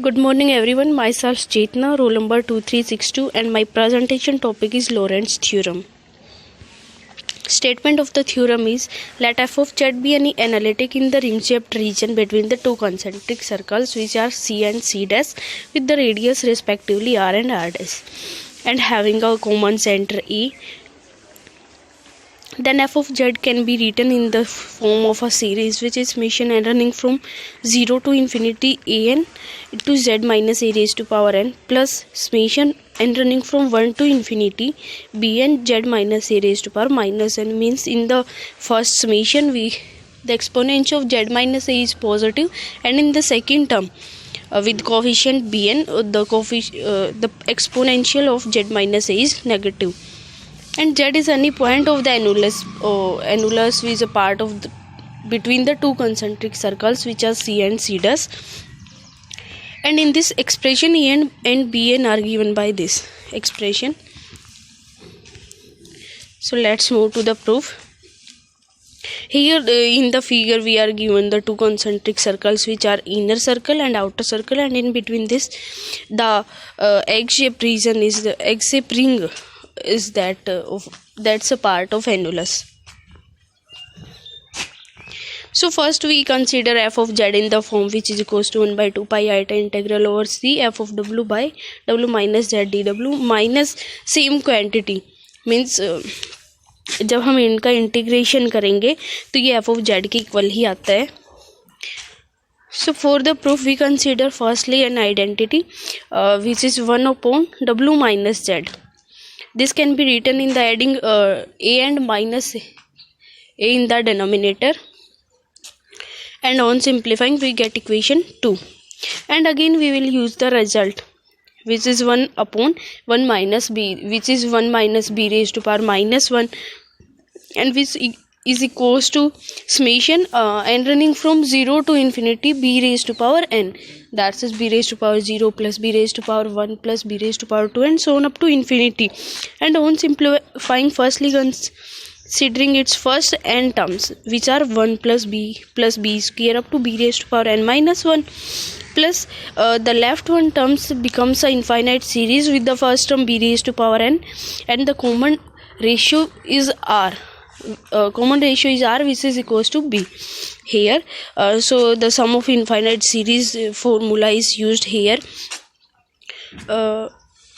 Good morning everyone, myself Chetna, roll number 2362 and my presentation topic is Laurent's theorem. Statement of the theorem is, let f of z be any analytic in the ring-shaped region between the two concentric circles which are C and C' with the radius respectively r and r' and having a common center E. Then f of z can be written in the form of a series which is summation and running from 0 to infinity an to z minus a raised to power n plus summation and running from 1 to infinity bn z minus a raised to power minus n. Means in the first summation the exponent of z minus a is positive, and in the second term with coefficient bn the exponential of z minus a is negative. And z is any point of the annulus. Annulus is a part of between the two concentric circles which are C and C'. And in this expression E and Bn are given by this expression. So let's move to the proof. Here in the figure we are given the two concentric circles which are inner circle and outer circle, and in between this the egg-shaped region is the egg-shaped ring is that's a part of annulus. So first we consider f of z in the form which is equals to 1 by 2 pi iota integral over c f of w by w minus z dw minus same quantity. Means जब हम इनका integration करेंगे तो ये f of z के equal ही आता है. So for the proof we consider firstly an identity which is 1 upon w minus z. This can be written in the adding a and minus a in the denominator, and on simplifying we get equation 2. And again we will use the result which is 1 upon 1 minus b, which is 1 minus b raised to power minus 1, and which is equals to summation and running from 0 to infinity b raised to power n, that is b raised to power 0 plus b raised to power 1 plus b raised to power 2 and so on up to infinity. And on simplifying firstly considering its first n terms which are 1 plus b square up to b raised to power n minus 1 plus the left one terms becomes an infinite series with the first term b raised to power n, and the common ratio is r. Common ratio is r which is equals to b here. So the sum of infinite series formula is used here.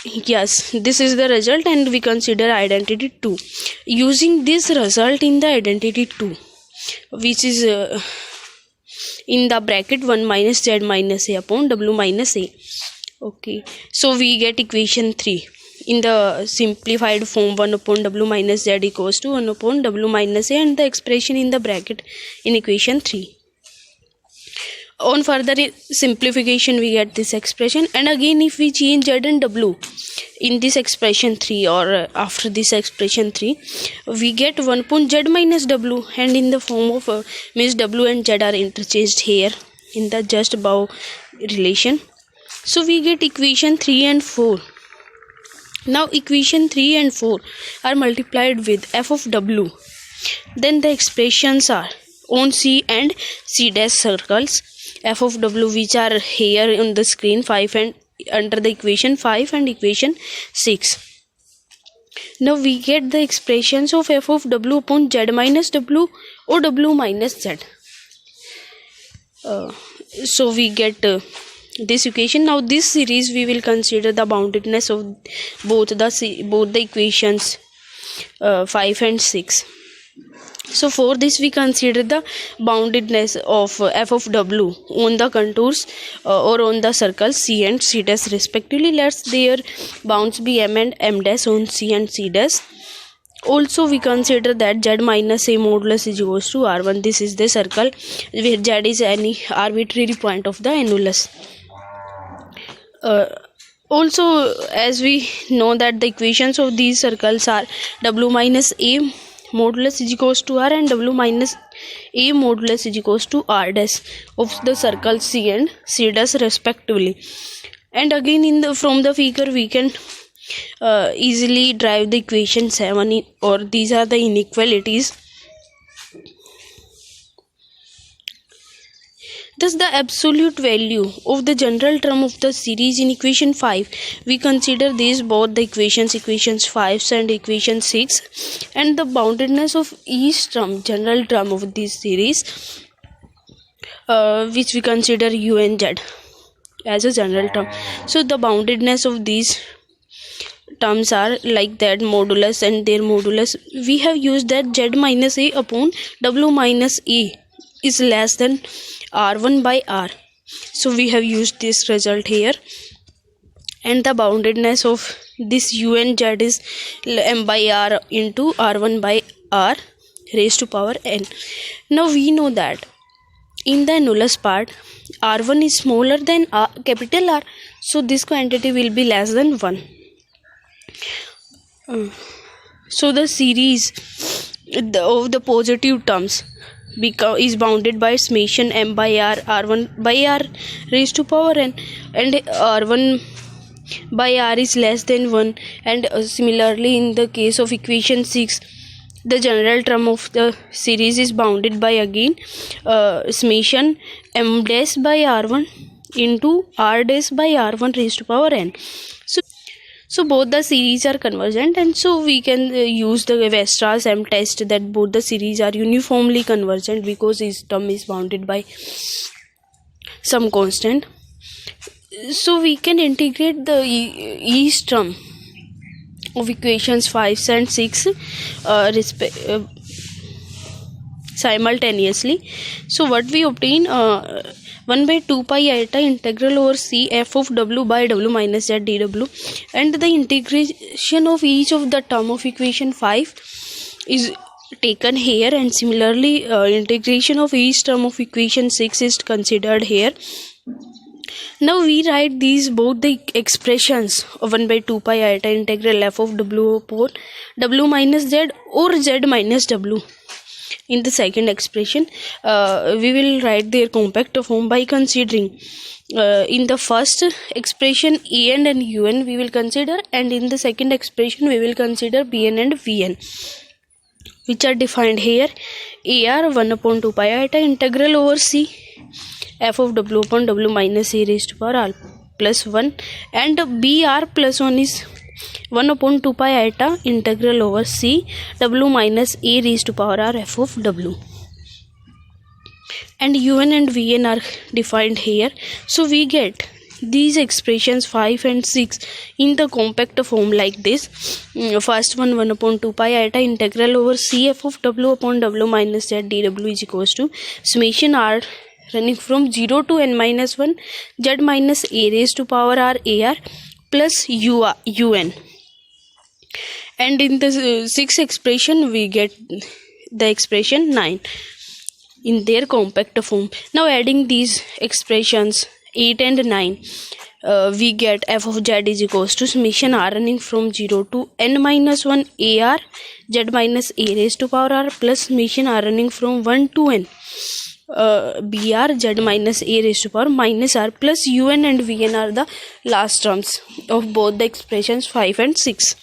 Yes, this is the result, and we consider identity 2. Using this result in the identity 2 which is in the bracket 1 minus z minus a upon w minus a. Okay, so we get equation 3 in the simplified form 1 upon w minus z equals to 1 upon w minus a, and the expression in the bracket in equation 3. On further simplification we get this expression, and again if we change z and w in this expression 3 or after this expression 3 we get 1 upon z minus w, and in the form of means w and z are interchanged here in the just above relation. So we get equation 3 and 4. Now equation 3 and 4 are multiplied with f of w. Then the expressions are on C and C' circles f of w which are here on the screen 5 and under the equation 5 and equation 6. Now we get the expressions of f of w upon z minus w or w minus z. So we get this equation. Now this series we will consider the boundedness of both the equations 5 and 6. So for this we consider the boundedness of f of w on the contours or on the circles C and C' respectively. Let their bounds be m and m' on C and C'. Also we consider that z minus a modulus is equals to r1. This is the circle where z is any arbitrary point of the annulus. Also as we know that the equations of these circles are w minus a modulus is equals to r and w minus a modulus is equals to r dash of the circle C and C' respectively. And again from the figure we can easily derive the equation 7, or these are the inequalities. Thus, the absolute value of the general term of the series in equation 5, we consider these both the equations 5 and equation 6, and the boundedness of each term, general term of this series, which we consider u and z as a general term. So the boundedness of these terms are like that, modulus and their modulus. We have used that z minus a upon w minus a is less than r1 by r. So we have used this result here, and the boundedness of this u and z is m by r into r1 by r raised to power n. Now we know that in the annulus part, r1 is smaller than capital R, so this quantity will be less than 1. So the series of the positive terms is bounded by summation m by r, r1 by r raised to power n, and r1 by r is less than 1. And similarly, in the case of equation 6, the general term of the series is bounded by again summation m dash by r1 into r dash by r1 raised to power n. So both the series are convergent, and so we can use the Weierstrass M test that both the series are uniformly convergent because each term is bounded by some constant. So we can integrate the each term of equations 5 and 6 simultaneously. So what we obtain, 1 by 2 pi iota integral over c f of w by w minus z dw, and the integration of each of the term of equation 5 is taken here, and similarly integration of each term of equation 6 is considered here. Now we write these both the expressions of 1 by 2 pi iota integral f of w upon w minus z or z minus w. In the second expression, we will write their compact form by considering in the first expression an and un we will consider, and in the second expression we will consider bn and vn, which are defined here. ar 1 upon 2 pi iota integral over c f of w upon w minus a raised to power r plus 1, and br plus 1 is 1 upon 2 pi iota integral over c w minus a raised to power r f of w, and un and vn are defined here. So we get these expressions 5 and 6 in the compact form like this. First one, 1 upon 2 pi iota integral over c f of w upon w minus z dw is equals to summation r running from 0 to n minus 1 z minus a raised to power r ar plus un. And in the sixth expression we get the expression 9 in their compact form. Now adding these expressions 8 and 9, we get f of z is equals to summation r running from 0 to n minus 1 ar z minus a raised to power r plus summation r running from 1 to n br z minus a raised to power minus r plus un and vn are the last terms of both the expressions 5 and 6.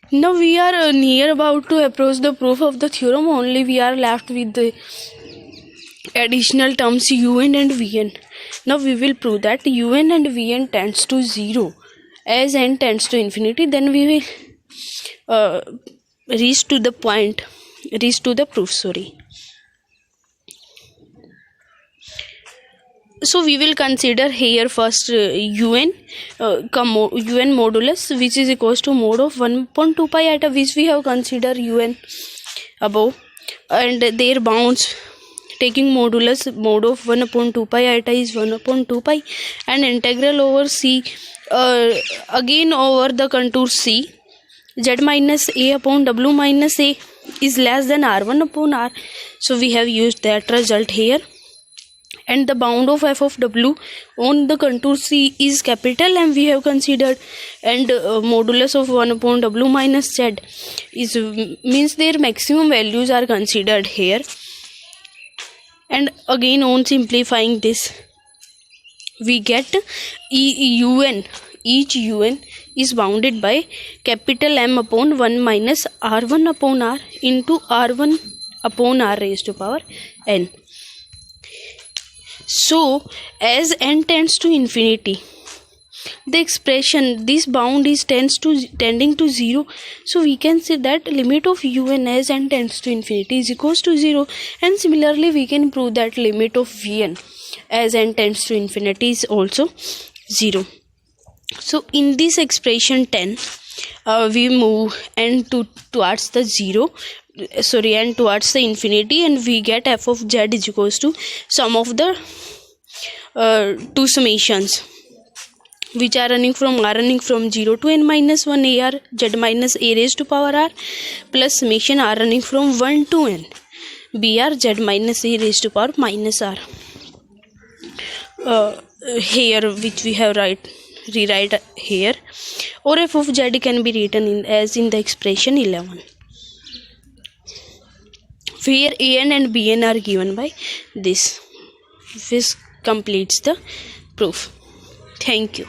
Now we are near about to approach the proof of the theorem. Only we are left with the additional terms un and vn. Now we will prove that un and vn tends to 0 as n tends to infinity. Then we will reach to the proof. So we will consider here first un modulus, which is equals to mode of 1 upon 2 pi iota, which we have considered un above, and their bounds taking modulus mode of 1 upon 2 pi iota is 1 upon 2 pi, and integral over c again over the contour c z minus a upon w minus a is less than r1 upon r. So we have used that result here, and the bound of f of w on the contour c is capital M we have considered, and modulus of 1 upon w minus z is means their maximum values are considered here. And again on simplifying this we get each un is bounded by capital M upon 1 minus r1 upon r into r1 upon r raised to power n. So as n tends to infinity, the expression this bound is tending to 0, so we can say that limit of un as n tends to infinity is equals to 0. And similarly we can prove that limit of vn as n tends to infinity is also 0. So in this expression 10, we move n towards the 0, n towards the infinity, and we get f of z is equals to sum of the two summations which are running from 0 to n minus 1 ar z minus a raised to power r plus summation r running from 1 to n br z minus a raised to power minus r. Here which we have rewrite here, or f of z can be written as in the expression 11, where an and bn are given by this. This completes the proof. Thank you.